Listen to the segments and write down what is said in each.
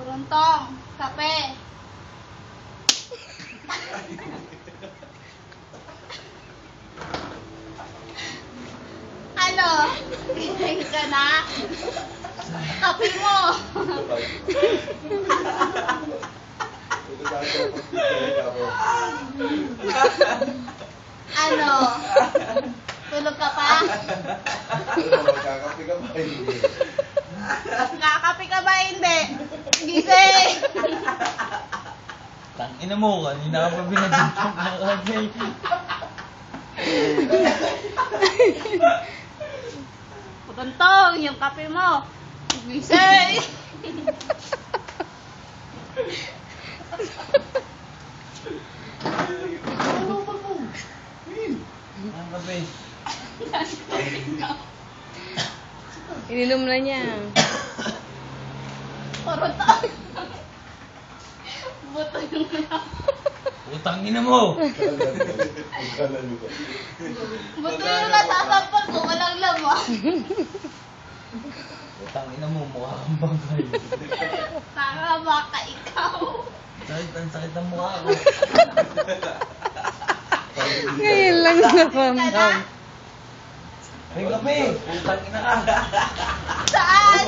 Turuntong, kape. Ano? Gising ka na? Kape mo. Ano? Tulog ka pa? Magkakape ka ba hindi? Kakape ka ba hindi? Gising! Tangina mo, kanina ka pa binagintong na kagay. Turuntong, yung kape mo. Gising! Ang kape. Ininom na niya. Turuntong. Buto yung mga. Utang ina mo! Buto yung nasasampal ko, walang laman. Utang ina mo, mukha kang bangkay. Tanga baka ikaw. Ang sakit ng mukha ko. Ngayon lang naman. May kape! Utang ina ka! Saan?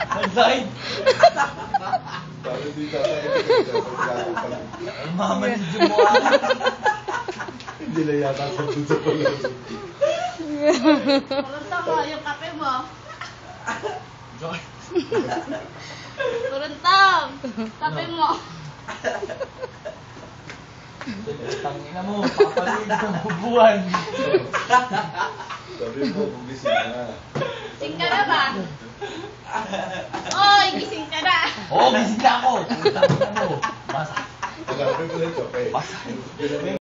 Ang sakit! Sabi dito sa Ang mamanid yung mukha ko. hindi na yata sa puso ko lang. Turuntong mo, yung kape mo. Turuntong, kape mo. Utang ina mo, papalit sa bubuan. Sabi mo, bumising na. Gising ka na ba? Oy, gising ka na. Oo, gising na ako! Utang ina mo! Basta. Sabi mo lang, kape. Basta.